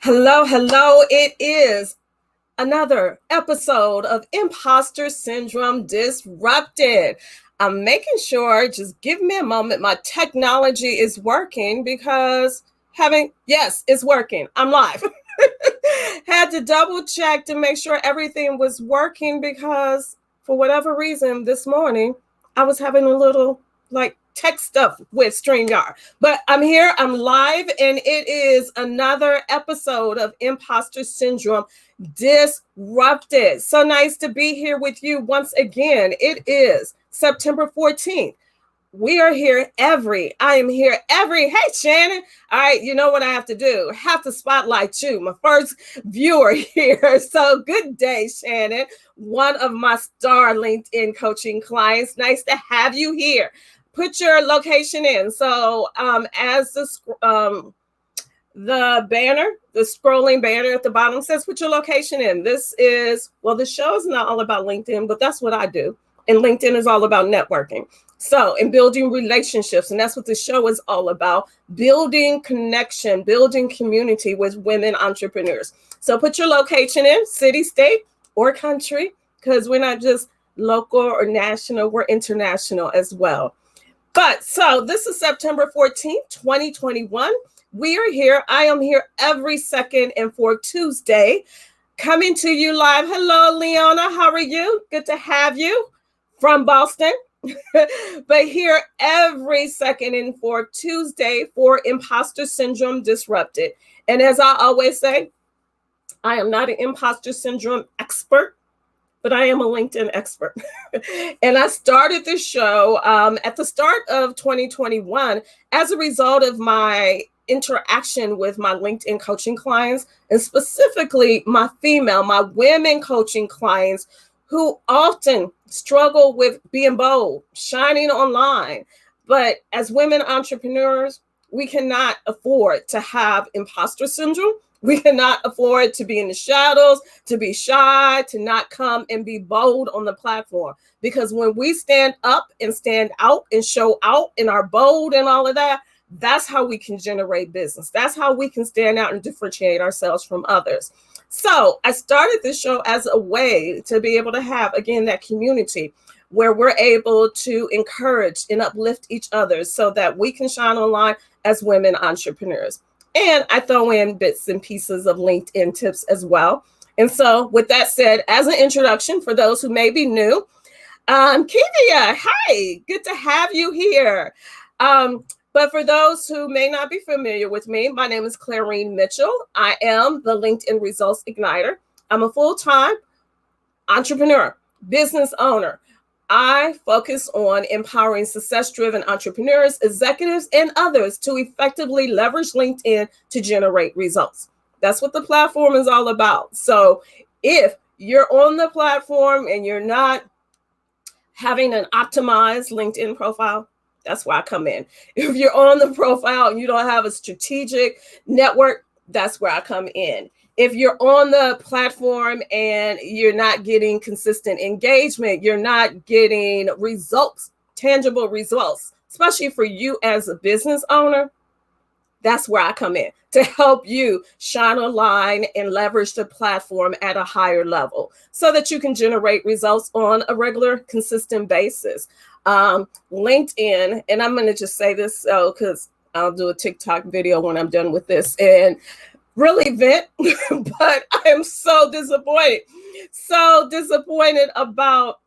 Hello, hello. It is another episode of Imposter Syndrome Disrupted. I'm making sure, just give me a moment, my technology is working because yes, it's working. I'm live. Had to double check to make sure everything was working because for whatever reason this morning, I was having a little tech stuff with StreamYard. But I'm here, I'm live, and it is another episode of Imposter Syndrome Disrupted. So nice to be here with you once again. It is September 14th. I am here every, hey Shannon. All right, you know what I have to do? I have to spotlight you, my first viewer here. So good day, Shannon, one of my star LinkedIn coaching clients. Nice to have you here. Put your location in. So as the banner, the scrolling banner at the bottom says, put your location in. The show is not all about LinkedIn, but that's what I do. And LinkedIn is all about networking. So, and building relationships. And that's what the show is all about. Building connection, building community with women entrepreneurs. So put your location in, city, state, or country, because we're not just local or national, we're international as well. But so this is September 14th, 2021. We are here. I am here every second and fourth Tuesday, coming to you live. Hello, Leona. How are you? Good to have you from Boston. But here every second and fourth Tuesday for Imposter Syndrome Disrupted. And as I always say, I am not an imposter syndrome expert, but I am a LinkedIn expert. And I started this show at the start of 2021 as a result of my interaction with my LinkedIn coaching clients, and specifically my women coaching clients who often struggle with being bold, shining online. But as women entrepreneurs, we cannot afford to have imposter syndrome. We cannot afford to be in the shadows, to be shy, to not come and be bold on the platform. Because when we stand up and stand out and show out and are bold and all of that, that's how we can generate business. That's how we can stand out and differentiate ourselves from others. So I started this show as a way to be able to have, again, that community where we're able to encourage and uplift each other so that we can shine online as women entrepreneurs. And I throw in bits and pieces of LinkedIn tips as well. And so with that said, as an introduction for those who may be new, Kivia, hi, good to have you here. But for those who may not be familiar with me, my name is Clarene Mitchell. I am the LinkedIn Results Igniter. I'm a full-time entrepreneur, business owner. I focus on empowering success-driven entrepreneurs, executives, and others to effectively leverage LinkedIn to generate results. That's what the platform is all about. So if you're on the platform and you're not having an optimized LinkedIn profile, that's where I come in. If you're on the profile and you don't have a strategic network, that's where I come in. If you're on the platform and you're not getting consistent engagement, you're not getting results, tangible results, especially for you as a business owner, that's where I come in to help you shine a line and leverage the platform at a higher level so that you can generate results on a regular, consistent basis. LinkedIn, and I'm going to just say this because I'll do a TikTok video when I'm done with this and really vent, but I am so disappointed about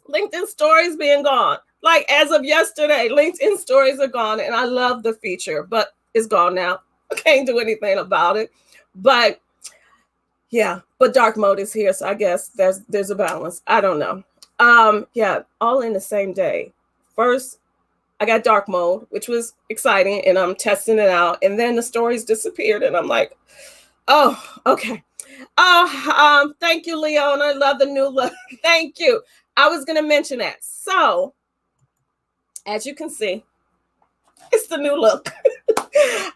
LinkedIn stories being gone. Like as of yesterday, LinkedIn stories are gone, and I love the feature, but it's gone now. I can't do anything about it. But yeah, but dark mode is here, so I guess there's a balance. I don't know. All in the same day. First, I got dark mode, which was exciting, and I'm testing it out. And then the stories disappeared, and I'm like, oh, okay. Thank you, Leona. Love the new look. Thank you. I was going to mention that. So, as you can see, it's the new look.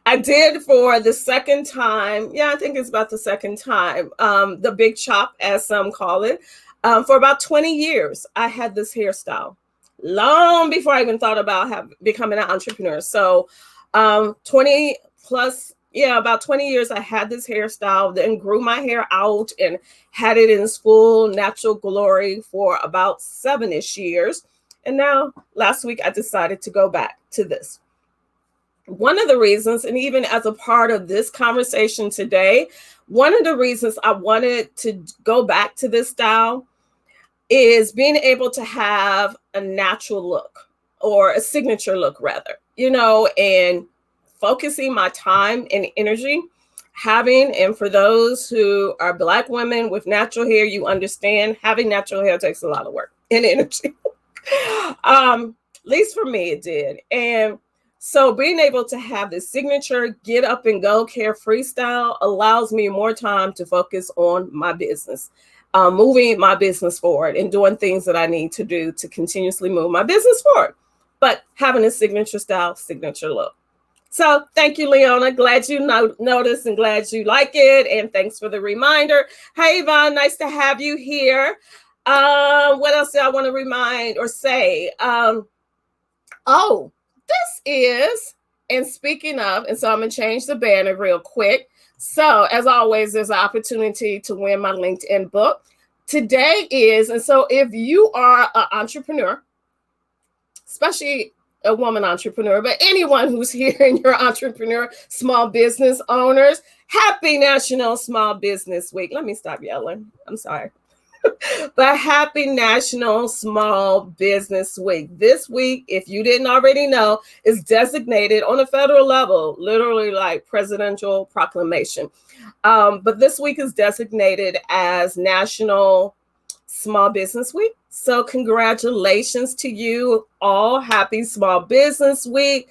I did for the second time. Yeah, I think it's about the second time. The big chop, as some call it. For about 20 years, I had this hairstyle. Long before I even thought about becoming an entrepreneur. So 20 plus Yeah, about 20 years I had this hairstyle, then grew my hair out and had it in its full natural glory for about 7-ish years. And now last week I decided to go back to this. One of the reasons, and even as a part of this conversation today, one of the reasons I wanted to go back to this style is being able to have a natural look, or a signature look rather, and focusing my time and energy having, and for those who are Black women with natural hair, you understand having natural hair takes a lot of work and energy. At least for me it did. And so being able to have this signature get up and go carefree style allows me more time to focus on my business, moving my business forward and doing things that I need to do to continuously move my business forward, but having a signature style, signature look. So thank you, Leona. Glad you noticed and glad you like it. And thanks for the reminder. Hey, Yvonne, nice to have you here. What else do I want to remind or say? This is, and speaking of, and so I'm going to change the banner real quick. So as always, there's an opportunity to win my LinkedIn book. Today is, and so if you are an entrepreneur, especially a woman entrepreneur, but anyone who's here and you're entrepreneur, small business owners, happy National Small Business Week. Let me stop yelling. I'm sorry. But happy National Small Business Week. This week, if you didn't already know, is designated on a federal level, literally like presidential proclamation. But this week is designated as National Small Business Week. So congratulations to you all. Happy Small Business Week.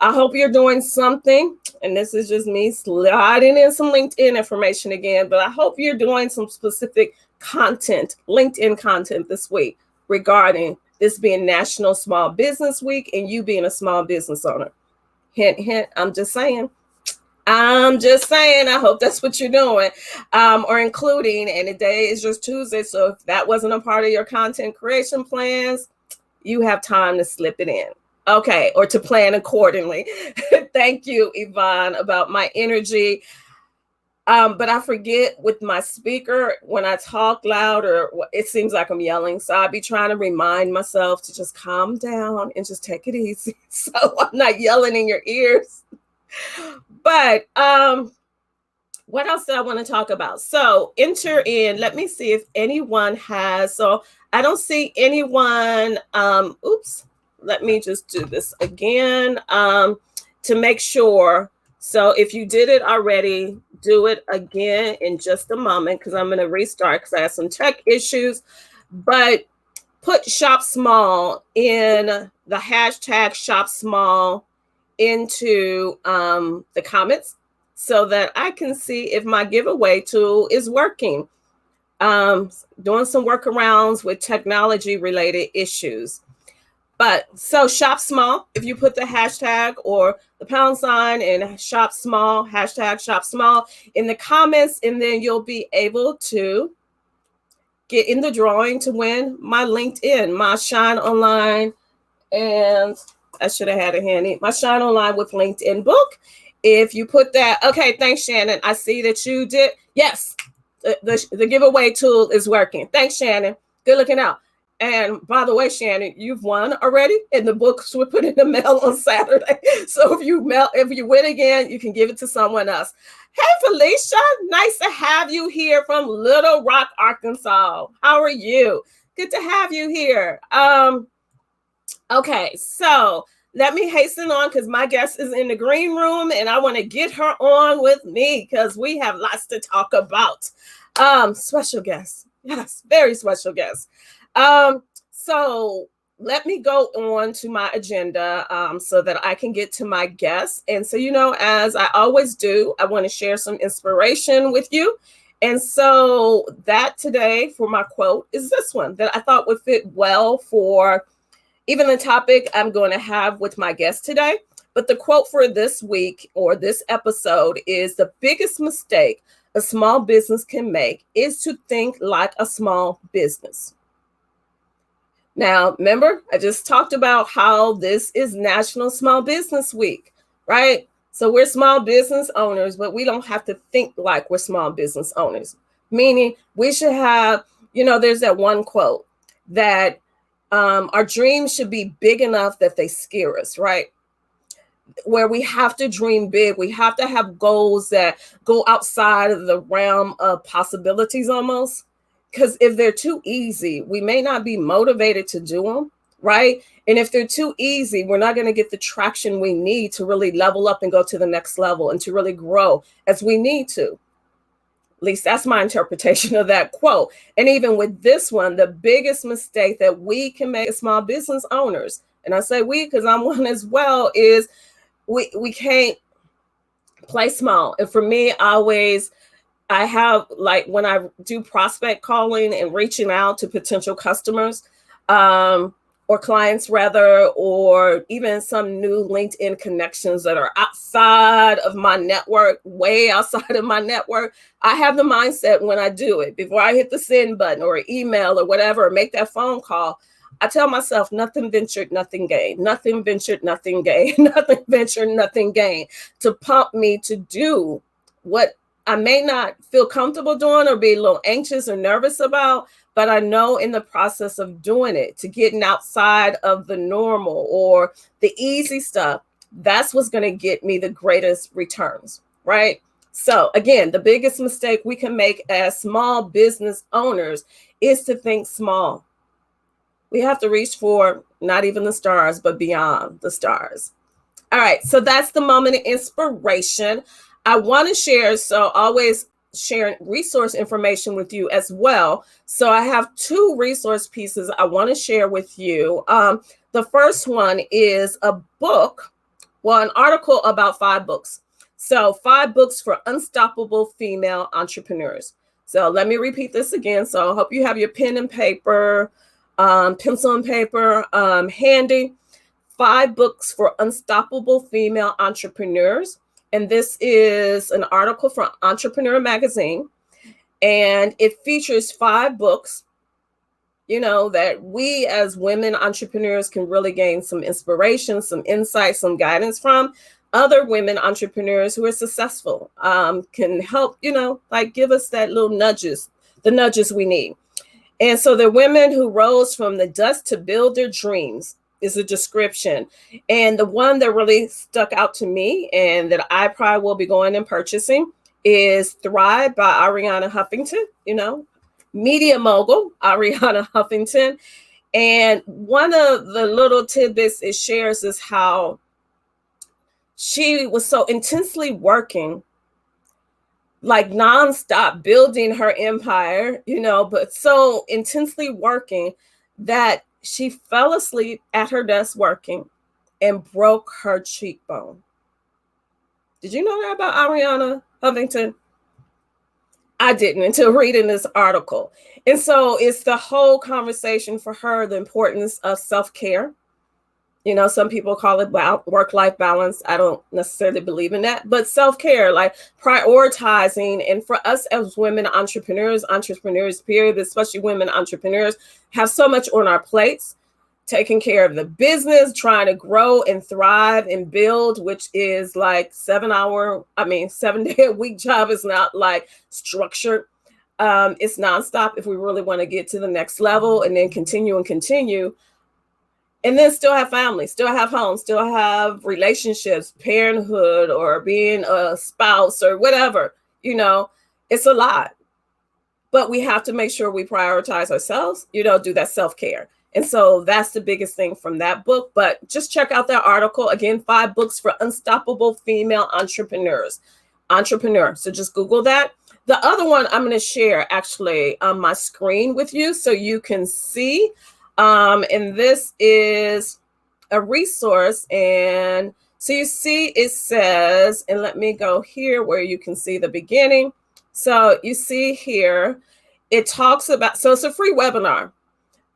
I hope you're doing something, and this is just me sliding in some LinkedIn information again, but I hope you're doing some specific content, LinkedIn content this week regarding this being National Small Business Week and you being a small business owner. Hint, hint, I'm just saying. I hope that's what you're doing, or including, and today is just Tuesday. So if that wasn't a part of your content creation plans, you have time to slip it in. Okay. Or to plan accordingly. Thank you, Yvonne, about my energy. But I forget with my speaker when I talk loud, or it seems like I'm yelling. So I'll be trying to remind myself to just calm down and just take it easy. So I'm not yelling in your ears. But what else do I want to talk about? So enter in, let me see if anyone has, so I don't see anyone, let me just do this again to make sure. So if you did it already, do it again in just a moment, because I'm going to restart because I have some tech issues. But put shop small in the hashtag shop small into the comments so that I can see if my giveaway tool is working. Doing some workarounds with technology related issues. But so shop small, if you put the hashtag or the pound sign and shop small, hashtag shop small in the comments, and then you'll be able to get in the drawing to win my LinkedIn, my Shine Online, and I should have had it handy, my Shine Online with LinkedIn book. If you put that, okay, thanks, Shannon. I see that you did. Yes, the giveaway tool is working. Thanks, Shannon. Good looking out. And by the way, Shannon, you've won already, and the books were put in the mail on Saturday. So if you win again, you can give it to someone else. Hey, Felicia, nice to have you here from Little Rock, Arkansas. How are you? Good to have you here. Okay, so let me hasten on because my guest is in the green room, and I want to get her on with me because we have lots to talk about. Special guest, yes, very special guest. So let me go on to my agenda so that I can get to my guests. And so, as I always do, I want to share some inspiration with you. And so that today for my quote is this one that I thought would fit well for even the topic I'm going to have with my guest today. But the quote for this week or this episode is: the biggest mistake a small business can make is to think like a small business. Now, remember, I just talked about how this is National Small Business Week, right? So we're small business owners, but we don't have to think like we're small business owners. Meaning we should have, there's that one quote that our dreams should be big enough that they scare us, right? Where we have to dream big. We have to have goals that go outside of the realm of possibilities almost. Because if they're too easy, we may not be motivated to do them, right? And if they're too easy, we're not going to get the traction we need to really level up and go to the next level and to really grow as we need to. At least that's my interpretation of that quote. And even with this one, the biggest mistake that we can make as small business owners, and I say we because I'm one as well, is we can't play small. And for me, I have, like, when I do prospect calling and reaching out to potential customers, or clients rather, or even some new LinkedIn connections that are outside of my network, way outside of my network, I have the mindset when I do it, before I hit the send button or email or whatever, or make that phone call, I tell myself, nothing ventured, nothing gained, nothing ventured, nothing gained, nothing ventured, nothing gained, to pump me to do what I may not feel comfortable doing or be a little anxious or nervous about, but I know in the process of doing it, to getting outside of the normal or the easy stuff, that's what's going to get me the greatest returns, right? So again, the biggest mistake we can make as small business owners is to think small. We have to reach for not even the stars, but beyond the stars. All right, so that's the moment of inspiration. I want to share, so always sharing resource information with you as well. So I have 2 resource pieces I want to share with you. The first one is a book, an article about 5 books. So 5 books for unstoppable female entrepreneurs. So let me repeat this again. So I hope you have your pen and paper, pencil and paper handy. 5 books for unstoppable female entrepreneurs. And this is an article from Entrepreneur Magazine. And it features 5 books, that we as women entrepreneurs can really gain some inspiration, some insight, some guidance from. Other women entrepreneurs who are successful can help, give us that little the nudges we need. And so the women who rose from the dust to build their dreams is a description. And the one that really stuck out to me and that I probably will be going and purchasing is Thrive by Arianna Huffington, media mogul Arianna Huffington. And one of the little tidbits it shares is how she was so intensely working, like nonstop, building her empire, but so intensely working that she fell asleep at her desk working and broke her cheekbone. Did you know that about Arianna Huffington? I didn't until reading this article. And so it's the whole conversation for her, the importance of self-care. Some people call it work-life balance. I don't necessarily believe in that, but self-care, like prioritizing. And for us as women entrepreneurs period, especially women entrepreneurs, have so much on our plates, taking care of the business, trying to grow and thrive and build, which is like 7-day-a-week job is not like structured. It's nonstop if we really want to get to the next level and then continue. And then still have family, still have home, still have relationships, parenthood, or being a spouse or whatever, it's a lot. But we have to make sure we prioritize ourselves, do that self-care. And so that's the biggest thing from that book. But just check out that article. Again, 5 books for unstoppable female entrepreneurs. So just Google that. The other one I'm going to share actually on my screen with you so you can see. And this is a resource. And so you see it says, and let me go here where you can see the beginning. So you see here, it talks about, so it's a free webinar.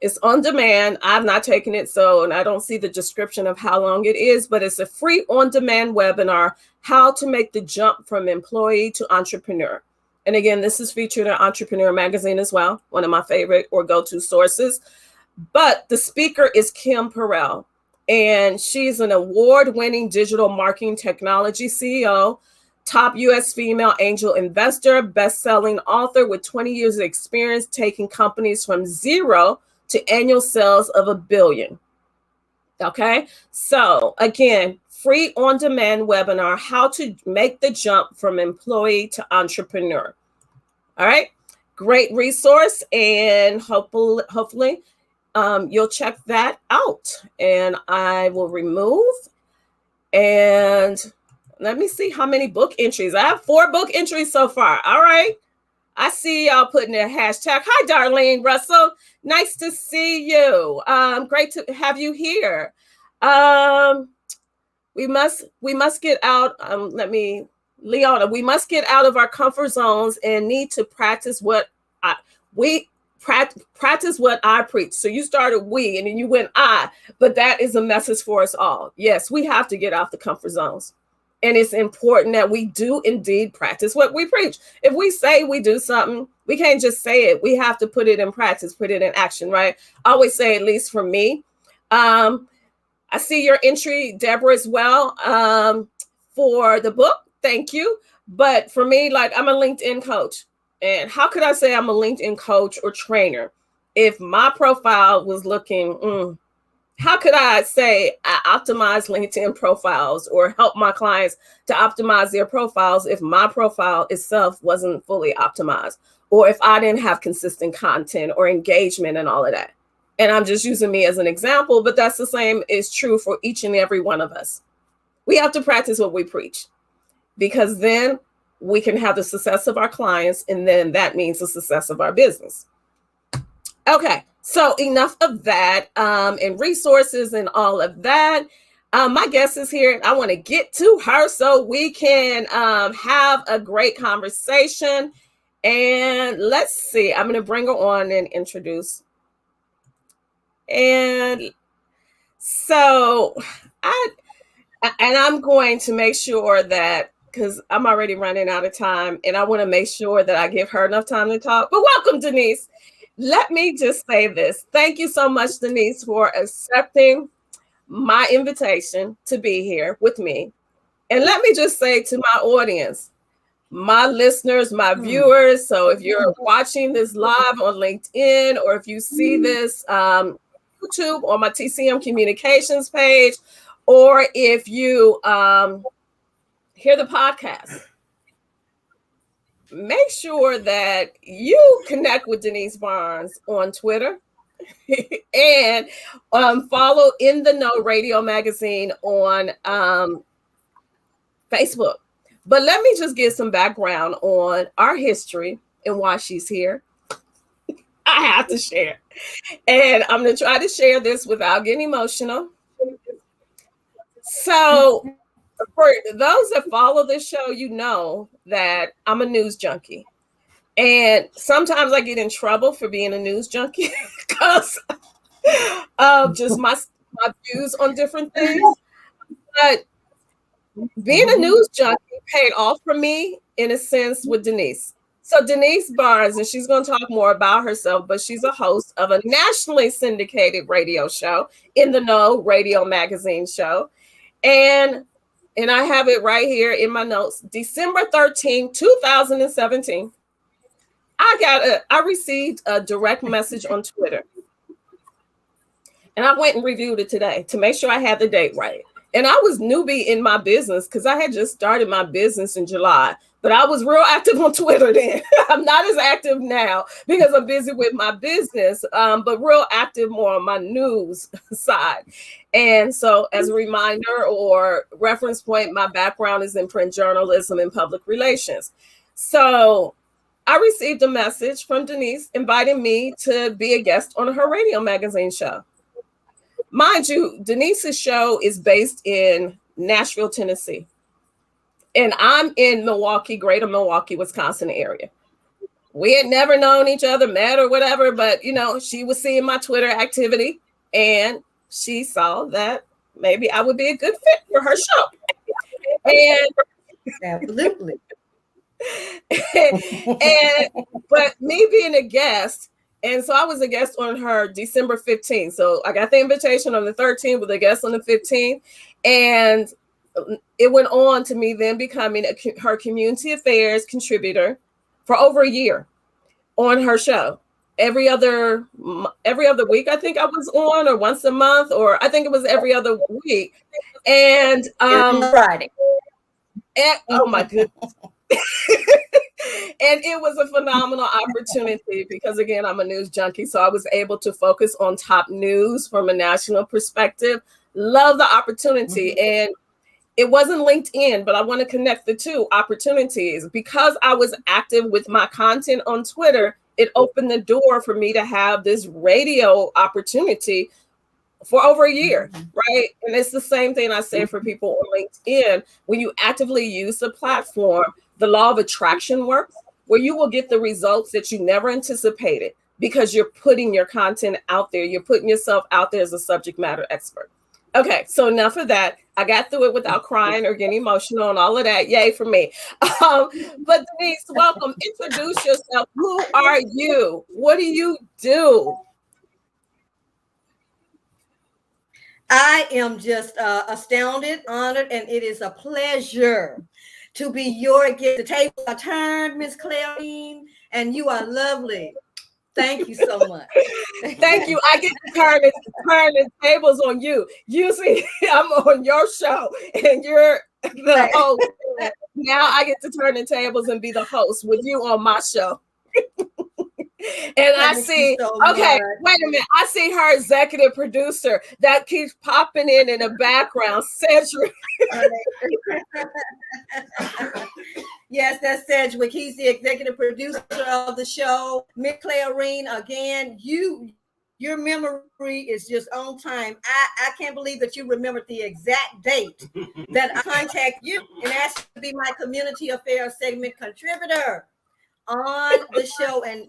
It's on demand. I've not taken it, and I don't see the description of how long it is, but it's a free on-demand webinar, how to make the jump from employee to entrepreneur. And again, this is featured in Entrepreneur Magazine as well, one of my favorite or go-to sources. But the speaker is Kim Perrell. And she's an award-winning digital marketing technology CEO, top US female angel investor, best-selling author with 20 years of experience taking companies from zero to annual sales of $1 billion. Okay, so again, free on-demand webinar, how to make the jump from employee to entrepreneur. All right, great resource, and hopefully you'll check that out. And I will remove, and let me see how many book entries. I have 4 book entries so far. All right. I see y'all putting their hashtag. Hi, Darlene Russell. Nice to see you. Great to have you here. We must get out. Leona, we must get out of our comfort zones and need to practice what practice what I preach. So you started we, and then you went I, but that is a message for us all. Yes, we have to get off the comfort zones. And it's important that we do indeed practice what we preach. If we say we do something, we can't just say it. We have to put it in practice, put it in action, right? I always say, at least for me. I see your entry, Deborah, as well, for the book. Thank you. But for me, like, I'm a LinkedIn coach. And how could I say I'm a LinkedIn coach or trainer if my profile was looking, how could I say I optimize LinkedIn profiles or help my clients to optimize their profiles if my profile itself wasn't fully optimized, or if I didn't have consistent content or engagement and all of that? And I'm just using me as an example, but that's the same is true for each and every one of us. We have to practice what we preach, because then we can have the success of our clients, and then that means the success of our business. Okay, so enough of that, and resources and all of that. My guest is here, and I want to get to her so we can have a great conversation. And let's see, I'm going to bring her on and introduce. And so I'm going to make sure that, because I'm already running out of time, and I want to make sure that I give her enough time to talk. But welcome, Deniece. Let me just say this. Thank you so much, Deniece, for accepting my invitation to be here with me. And let me just say to my audience, my listeners, my viewers, so if you're watching this live on LinkedIn, or if you see this YouTube on my TCM Communications page, or if you hear the podcast, make sure that you connect with Deniece Barnes on Twitter and follow In the Know Radio Magazine on Facebook. But let me just give some background on our history and why she's here. I have to share. And I'm going to try to share this without getting emotional. So for those that follow this show, you know that I'm a news junkie. And sometimes I get in trouble for being a news junkie because of just my views on different things. But being a news junkie paid off for me in a sense with Deniece. So Deniece Barnes, and she's going to talk more about herself, but she's a host of a nationally syndicated radio show, In the Know Radio Magazine show. And I have it right here in my notes, December 13, 2017. I received a direct message on Twitter. And I went and reviewed it today to make sure I had the date right. And I was newbie in my business because I had just started my business in July, but I was real active on Twitter then. I'm not as active now because I'm busy with my business, but real active more on my news side. And so as a reminder or reference point, my background is in print journalism and public relations. So I received a message from Deniece inviting me to be a guest on her radio magazine show. Mind you, Deniece's show is based in Nashville, Tennessee. And I'm in Milwaukee, greater Milwaukee, Wisconsin area. We had never known each other, met or whatever, but, you know, she was seeing my Twitter activity and she saw that maybe I would be a good fit for her show. And absolutely. but me being a guest And so I was a guest on her December 15th. So I got the invitation on the 13th with a guest on the 15th. And it went on to me then becoming her community affairs contributor for over a year on her show. Every other week, I think I was on, or once a month, or I think it was every other week. And Friday. Oh my goodness. And it was a phenomenal opportunity because, again, I'm a news junkie. So I was able to focus on top news from a national perspective. Love the opportunity. And it wasn't LinkedIn, but I want to connect the two opportunities. Because I was active with my content on Twitter, it opened the door for me to have this radio opportunity for over a year, right? And it's the same thing I say for people on LinkedIn. When you actively use the platform, the law of attraction works, where you will get the results that you never anticipated because you're putting your content out there. You're putting yourself out there as a subject matter expert. Okay, so enough of that. I got through it without crying or getting emotional and all of that. Yay for me. But Deniece, welcome. Introduce yourself. Who are you? What do you do? I am just astounded, honored, and it is a pleasure to be your guest. The tables are turned, Miss Clarene, and you are lovely. Thank you so much. Thank you. I get to turn the tables on you. Usually I'm on your show and you're the host. Now I get to turn the tables and be the host with you on my show. And I see, okay, wait a minute. I see her executive producer that keeps popping in the background, Cedric. Yes, that's Cedric. He's the executive producer of the show. Miss Clarene, again, your memory is just on time. I can't believe that you remembered the exact date that I contacted you and asked to be my community affairs segment contributor on the show. And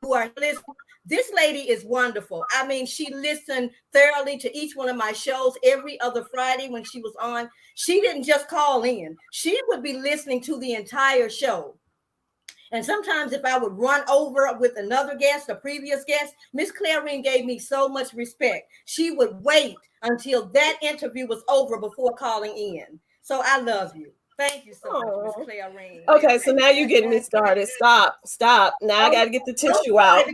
who are listening, this lady is wonderful. I mean, she listened thoroughly to each one of my shows every other Friday when she was on. She didn't just call in. She would be listening to the entire show. And sometimes if I would run over with another guest, a previous guest, Miss Clarene gave me so much respect. She would wait until that interview was over before calling in. So I love you. Thank you so much, Miss Clarene. Okay, so now you're getting me started. Stop. Now I got to get the tissue out.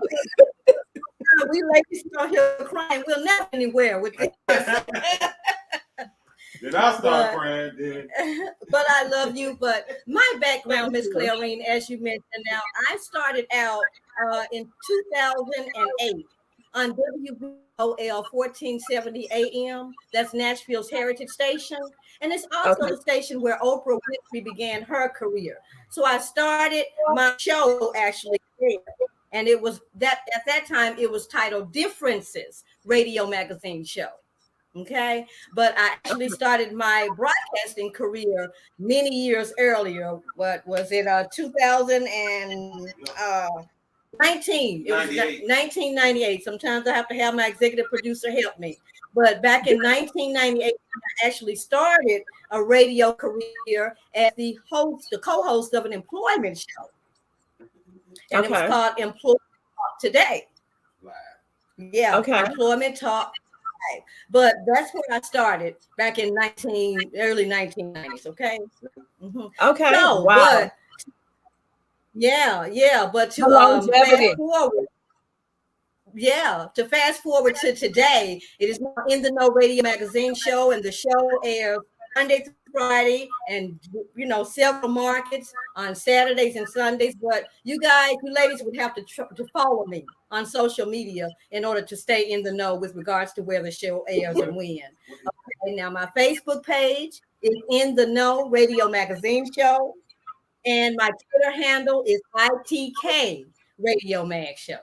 We ladies out here crying. We'll never anywhere with this. Then I'll start crying then. But I love you. But my background, Miss Clarene, as you mentioned now, I started out in 2008 on WBOL 1470 AM. That's Nashville's Heritage Station. And it's also the station where Oprah Winfrey began her career. So I started my show actually there. And it was that at that time, it was titled Differences Radio Magazine Show. Okay. But I actually started my broadcasting career many years earlier. What was it? 2019. It was 1998. Sometimes I have to have my executive producer help me. But back in 1998, I actually started a radio career as the co-host of an employment show. And it was called Employment Talk Today. Yeah. Employment Talk. But that's where I started back in early 1990s. Okay. Okay. So, wow. But to fast forward. Yeah, to fast forward to today, it is now In the Know Radio Magazine Show, and the show airs Monday through Friday, and several markets on Saturdays and Sundays. But you ladies would have to follow me on social media in order to stay in the know with regards to where the show airs and when. Okay, now my Facebook page is In the Know Radio Magazine Show, and my Twitter handle is ITK Radio Mag Show.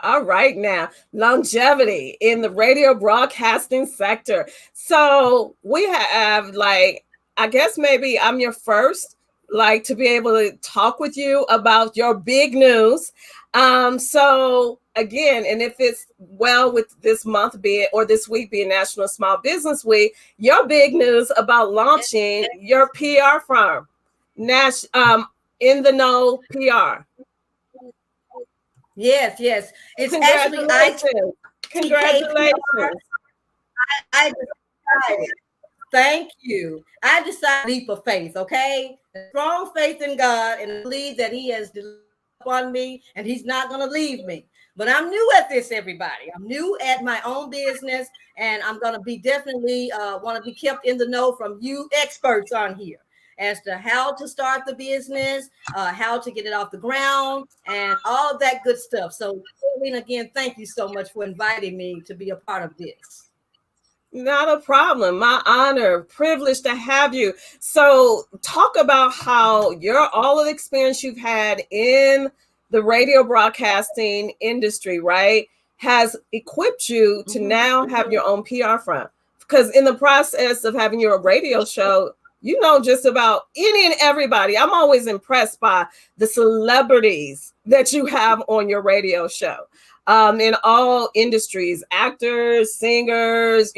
All right, now longevity in the radio broadcasting sector. So we have I guess maybe I'm your first, to be able to talk with you about your big news. So again, and if it's with this month being, or this week being National Small Business Week, your big news about launching your PR firm, In the Know PR. Yes, yes. It's actually Congratulations. ITKPR. Congratulations. I decided. Thank you. I decided leap of faith, okay? A strong faith in God, and I believe that He has delivered on me and He's not going to leave me. But I'm new at this, everybody. I'm new at my own business, and I'm going to be definitely want to be kept in the know from you experts on here as to how to start the business, how to get it off the ground, and all of that good stuff. So, Clarene, again, thank you so much for inviting me to be a part of this. Not a problem. My honor, privilege to have you. So, talk about how all of the experience you've had in the radio broadcasting industry, right, has equipped you to now have your own PR firm. Because in the process of having your radio show, you know just about any and everybody. I'm always impressed by the celebrities that you have on your radio show. In all industries, actors, singers,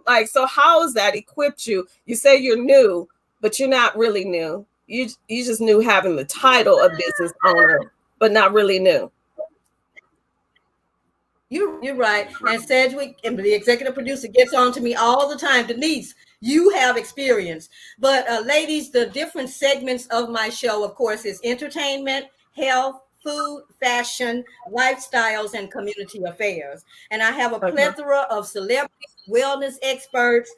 like, so how has that equipped you? You say you're new, but you're not really new. You just knew having the title of business owner, but not really new. You're right. And Sedgwick, and the executive producer, gets on to me all the time. Deniece, you have experience. But ladies, the different segments of my show, of course, is entertainment, health, food, fashion, lifestyles, and community affairs. And I have a plethora of celebrity wellness experts,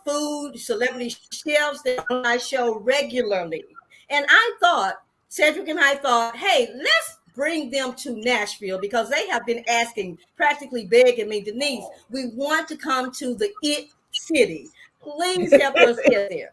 food, celebrity chefs that on my show regularly. And Cedric and I thought, hey, let's bring them to Nashville because they have been asking, practically begging me, Deniece, we want to come to the IT city. Please help us get there.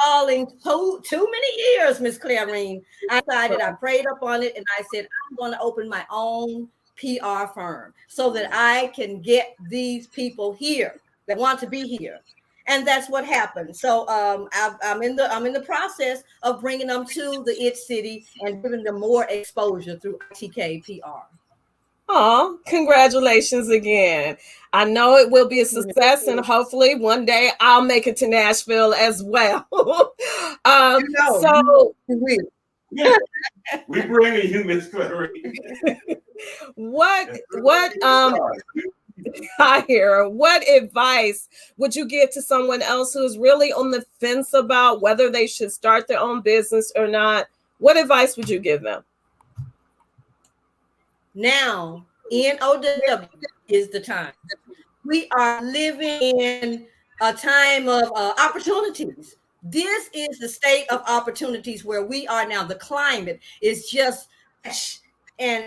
Calling too many years, Miss Clarene. I decided, I prayed up on it, and I said, I'm going to open my own PR firm so that I can get these people here that want to be here. And that's what happened. So I'm in the process of bringing them to the IT city and giving them more exposure through ITK PR. Oh, congratulations again. I know it will be a success, and hopefully one day I'll make it to Nashville as well. So we bring you, Miss Clarene. what I hear, what advice would you give to someone else who's really on the fence about whether they should start their own business or not? What advice would you give them? Now, NOW is the time. We are living in a time of opportunities. This is the state of opportunities where we are now. The climate is just, and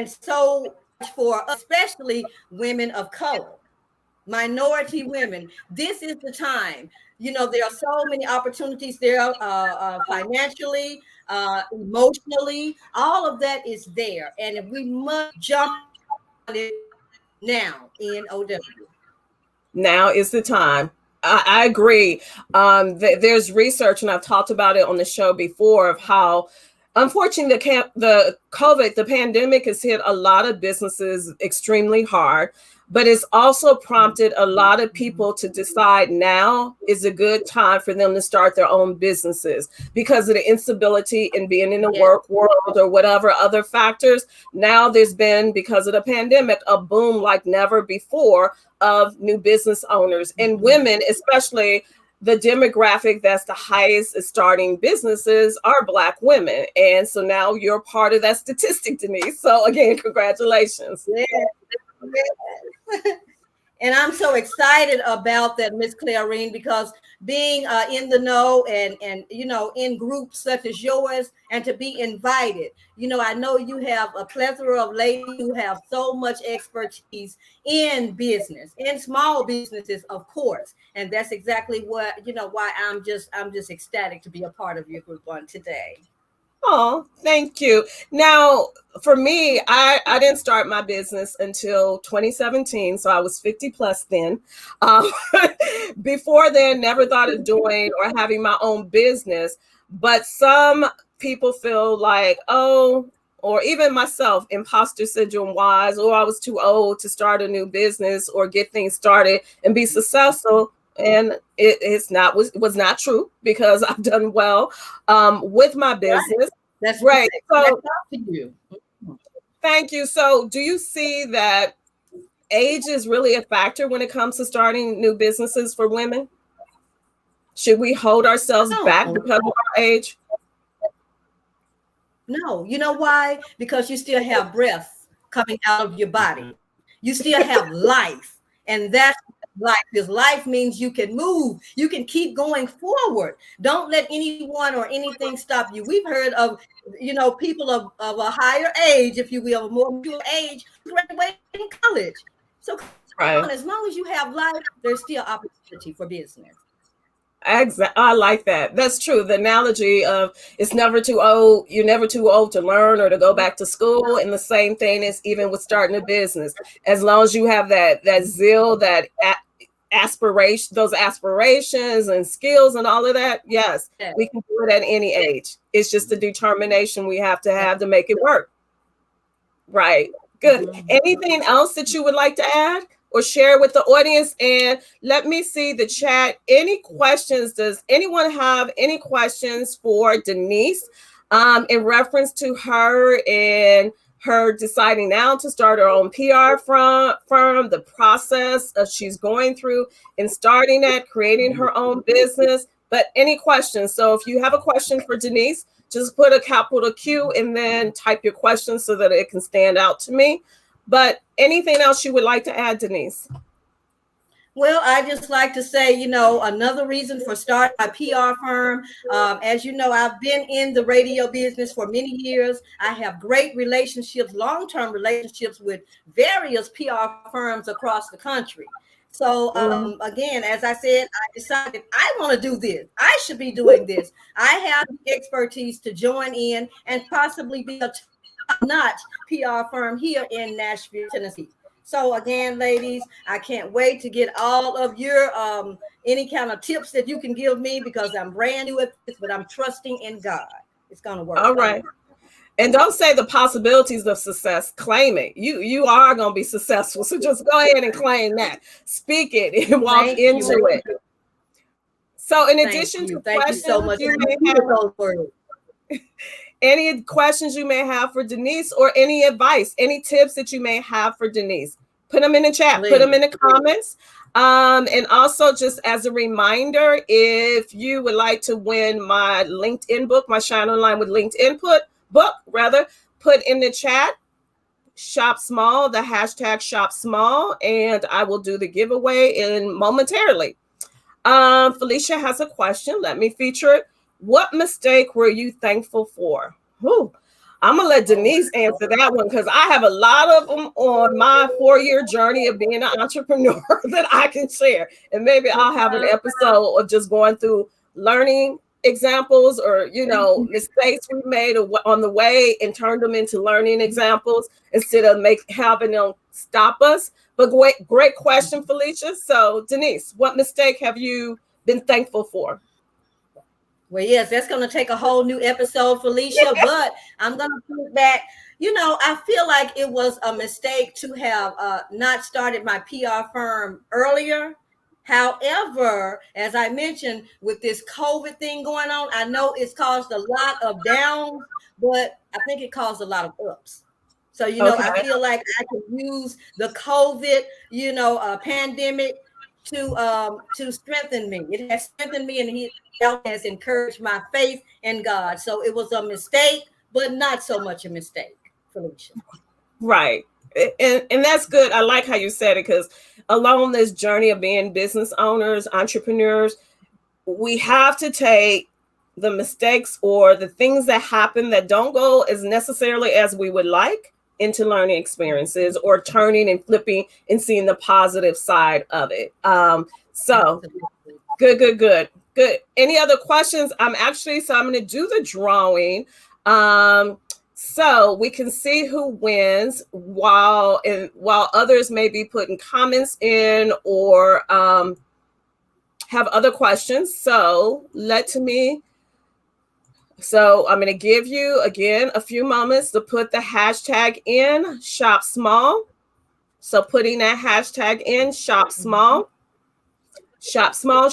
so for especially women of color, minority women, this is the time. There are so many opportunities there, financially, emotionally, all of that is there. And we must jump on it now, NOW. Now is the time. I agree. There's research, and I've talked about it on the show before, of how, unfortunately, the COVID, the pandemic has hit a lot of businesses extremely hard, but it's also prompted a lot of people to decide now is a good time for them to start their own businesses because of the instability in being in the work world or whatever other factors. Now there's been, because of the pandemic, a boom like never before of new business owners and women, especially. The demographic that's the highest is starting businesses are Black women. And so now you're part of that statistic, Deniece. So again, congratulations. And I'm so excited about that, Miss Clarene, because being in the know and in groups such as yours, and to be invited, I know you have a plethora of ladies who have so much expertise in business, in small businesses, of course, and that's exactly what why I'm just ecstatic to be a part of your group on today. Oh, thank you. Now, for me, I didn't start my business until 2017, so I was 50 plus then. Um, Before then, never thought of doing or having my own business. But some people feel like, oh, or even myself, imposter syndrome wise, or I was too old to start a new business or get things started and be successful. And was not true because I've done well with my business. That's right. So that's up to you. Thank you. So do you see that age is really a factor when it comes to starting new businesses for women? Should we hold ourselves back because of our age? No, you know why? Because you still have breath coming out of your body. You still have life. And that's life is. Life means you can move, you can keep going forward. Don't let anyone or anything stop you. We've heard of, people of a higher age, if you will, a more mature age, graduating college. So come Right. on, as long as you have life, there's still opportunity for business. Exactly. I like that. That's true. The analogy of it's never too old. You're never too old to learn or to go back to school. And the same thing is even with starting a business. As long as you have that zeal, that aspiration, those aspirations and skills and all of that, yes, we can do it at any age. It's just the determination we have to make it work. Right. Good. Anything else that you would like to add or share with the audience? And let me see the chat. Any questions? Does anyone have any questions for Deniece in reference to her and her deciding now to start her own PR firm, the process of she's going through in starting that, creating her own business? But any questions? So if you have a question for Deniece, just put a capital Q and then type your question so that it can stand out to me. But anything else you would like to add, Deniece? Well, I just like to say, another reason for starting my PR firm. As you know, I've been in the radio business for many years. I have great relationships, long-term relationships with various PR firms across the country. So again, as I said, I decided I want to do this. I should be doing this. I have the expertise to join in and possibly be a top-notch PR firm here in Nashville, Tennessee. So again, ladies, I can't wait to get all of your any kind of tips that you can give me because I'm brand new at this, but I'm trusting in God. It's gonna work. All right. And don't say the possibilities of success. Claim it. You are going to be successful. So just go ahead and claim that. Speak it and walk into it. So in addition to questions, so much. You may have, any questions you may have for Deniece or any advice, any tips that you may have for Deniece, put them in the chat, put them in the comments. And also just as a reminder, if you would like to win my LinkedIn book, my Shine Online with LinkedIn book, put in the chat, shop small, the hashtag shop small, and I will do the giveaway in momentarily. Felicia has a question. Let me feature it. What mistake were you thankful for? I'm going to let Deniece answer that one because I have a lot of them on my 4-year journey of being an entrepreneur that I can share. And maybe I'll have an episode of just going through learning examples or, mistakes we made on the way and turned them into learning examples instead of having them stop us. But great question, Felicia. So, Deniece, what mistake have you been thankful for? Well, yes, that's going to take a whole new episode, Felicia, but I'm going to put back. I feel like it was a mistake to have not started my PR firm earlier. However, as I mentioned, with this COVID thing going on, I know it's caused a lot of downs, but I think it caused a lot of ups. So, I feel like I can use the COVID, pandemic to strengthen me. It has strengthened me, and He has encouraged my faith in God. So it was a mistake, but not so much a mistake, Felicia. Right. And that's good. I like how you said it because along this journey of being business owners, entrepreneurs, we have to take the mistakes or the things that happen that don't go as necessarily as we would like into learning experiences or turning and flipping and seeing the positive side of it. So good. Any other questions? I'm going to do the drawing. So we can see who wins while others may be putting comments in or have other questions. So I'm going to give you again a few moments to put the hashtag in shop small. So putting that hashtag in shop small. Shop small.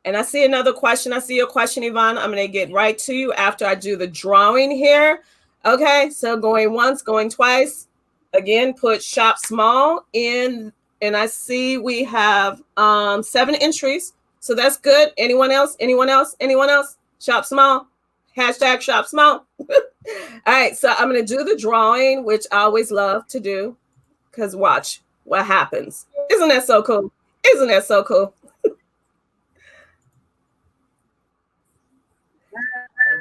And I see another question. I see your question, Yvonne. I'm going to get right to you after I do the drawing here. Okay, so going once, going twice. Again, put shop small in, and I see we have 7 entries. So that's good. Anyone else? Anyone else? Anyone else? Shop small. Hashtag shop small. All right, so I'm going to do the drawing, which I always love to do, because watch what happens. Isn't that so cool? Isn't that so cool?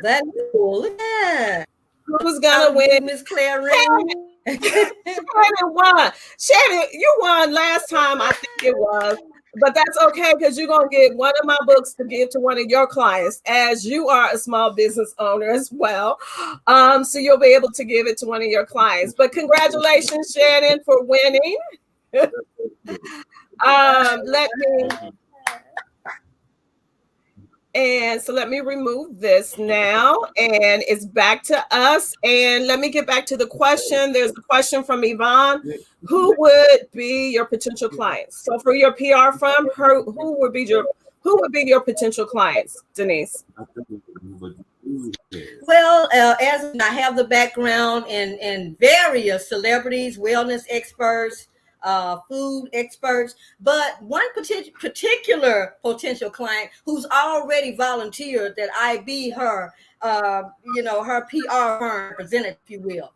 That's cool. Yeah. Who's gonna win? Miss Clarene. Shannon won. Shannon, you won last time, I think it was. But that's okay, because you're gonna get one of my books to give to one of your clients, as you are a small business owner as well. So you'll be able to give it to one of your clients. But congratulations, Shannon, for winning. Let me remove this now, and it's back to us. And let me get back to the question. There's a question from Yvonne. Who would be your potential clients? So for your PR firm, who would be your potential clients, Deniece? Well, as I have the background in various celebrities, wellness experts, food experts, but one particular potential client who's already volunteered that I be her, her PR firm representative, if you will,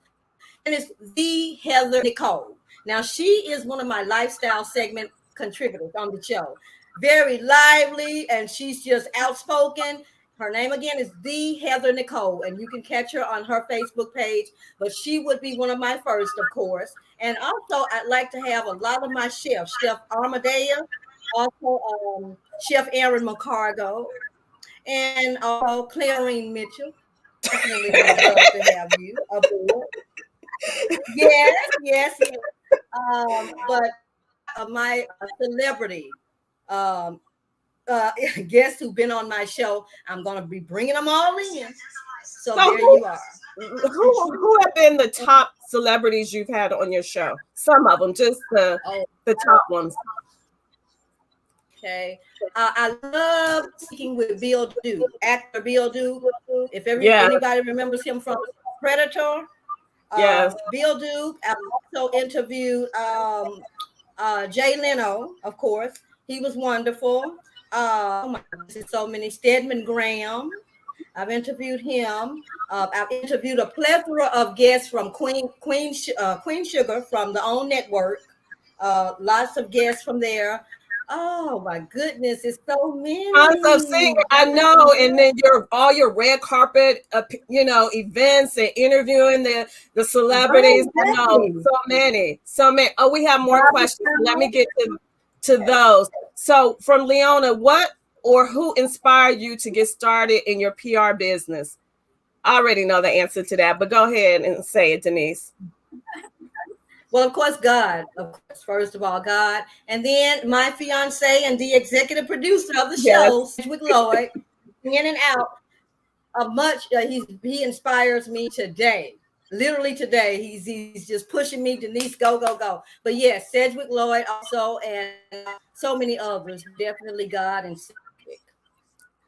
and it's the Heather Nicole. Now, she is one of my lifestyle segment contributors on the show. Very lively, and she's just outspoken. Her name again is the Heather Nicole, and you can catch her on her Facebook page. But she would be one of my first, of course. And also, I'd like to have a lot of my chefs, Chef Armadale, also Chef Aaron McCargo, and also Clarene Mitchell. Definitely would love to have you aboard. Yes. But my celebrity guests who've been on my show, I'm going to be bringing them all in. So there you are. Who have been the top celebrities you've had on your show? Some of them, just the top ones. Okay. I love speaking with Bill Duke, actor Bill Duke. If anybody remembers him from Predator. Yes. Bill Duke. I also interviewed Jay Leno, of course. He was wonderful. Oh my goodness, so many. Stedman Graham. I've interviewed him. I've interviewed a plethora of guests from Queen Sugar from the OWN network. Lots of guests from there. Oh my goodness, it's so many. I know, and then all your red carpet, events and interviewing the celebrities. So many. Oh, we have more questions. Let me get to those. So, from Leona, what or who inspired you to get started in your PR business? I already know the answer to that, but go ahead and say it, Deniece. Well, of course, God. Of course, first of all, God. And then my fiance and the executive producer of the show, Sedgwick Lloyd, in and out of much. He inspires me today. Literally today. He's just pushing me, Deniece, go, go, go. But yes, Sedgwick Lloyd also, and so many others. Definitely God and Sedgwick.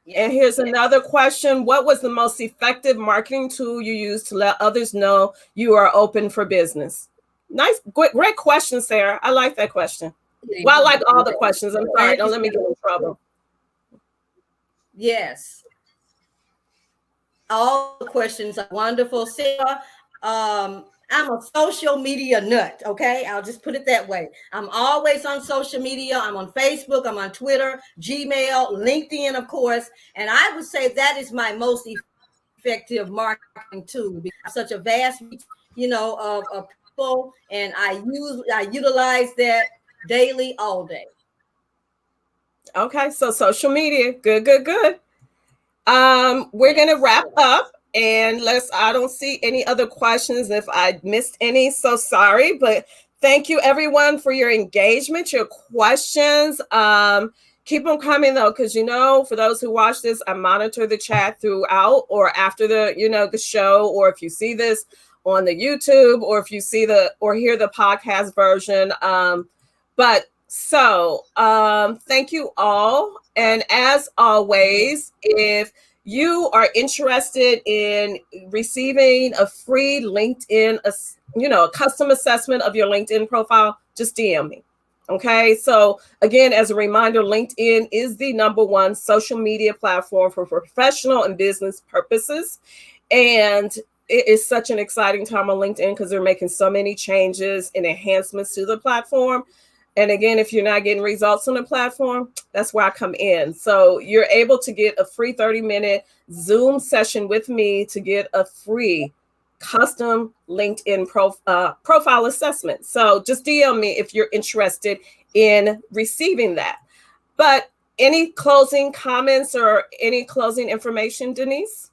Yes. And here's another question. What was the most effective marketing tool you used to let others know you are open for business? Nice, great question, Sarah. I like that question. Well, I like all the questions. I'm sorry. Don't let me get in trouble. Yes. All the questions are wonderful, Sarah. I'm a social media nut, okay? I'll just put it that way. I'm always on social media. I'm on Facebook. I'm on Twitter, Gmail, LinkedIn, of course. And I would say that is my most effective marketing tool because I have such a vast reach, of people, and I utilize that daily, all day. Okay, so social media, good. We're gonna wrap up. And I don't see any other questions. If I missed any, so sorry. But thank you, everyone, for your engagement, your questions. Keep them coming, though, because, for those who watch this, I monitor the chat throughout or after the show, or if you see this on the YouTube, or if you see or hear the podcast version. But So thank you all. And as always, if you are interested in receiving a free LinkedIn, a custom assessment of your LinkedIn profile, just DM me. Okay. So again, as a reminder, LinkedIn is the #1 social media platform for professional and business purposes. And it is such an exciting time on LinkedIn because they're making so many changes and enhancements to the platform. And again, if you're not getting results on the platform, that's where I come in. So you're able to get a free 30-minute Zoom session with me to get a free custom LinkedIn profile assessment. So just DM me if you're interested in receiving that. But any closing comments or any closing information, Deniece?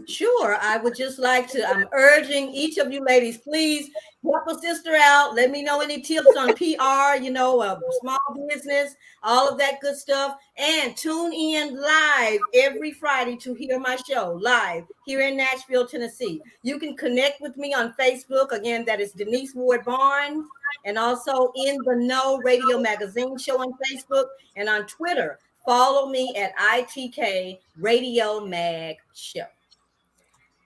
Sure. I would just like to, I'm urging each of you ladies, please help a sister out. Let me know any tips on PR, small business, all of that good stuff. And tune in live every Friday to hear my show live here in Nashville, Tennessee. You can connect with me on Facebook. Again, that is Deniece Ward Barnes. And also In the Know Radio Magazine show on Facebook and on Twitter. Follow me at ITK Radio Mag Show.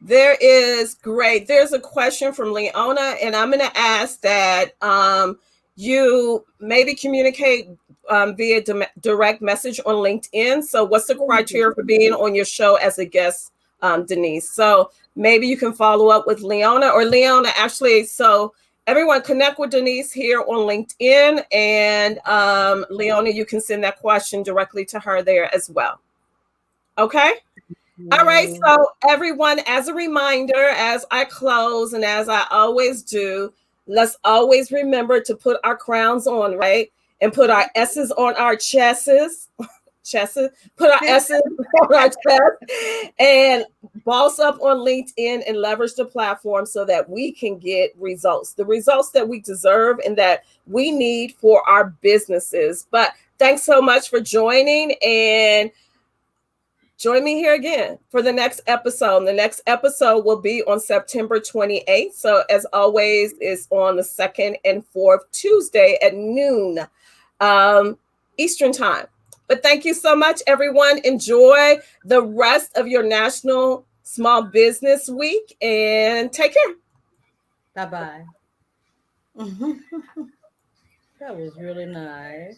There is great. There's a question from Leona, and I'm going to ask that you maybe communicate via direct message on LinkedIn. So, what's the criteria for being on your show as a guest, Deniece? So, maybe you can follow up with Leona or Leona. Actually, so everyone connect with Deniece here on LinkedIn, and Leona, you can send that question directly to her there as well. Okay. All right. So, everyone, as a reminder, as I close and as I always do, let's always remember to put our crowns on, right? And put our S's on our chests. Put our S's on our chest and boss up on LinkedIn and leverage the platform so that we can get results, the results that we deserve and that we need for our businesses. But thanks so much for joining, and join me here again for the next episode. The next episode will be on September 28th. So as always, it's on the 2nd and 4th Tuesday at noon Eastern time. But thank you so much, everyone. Enjoy the rest of your National Small Business Week and take care. Bye-bye. That was really nice.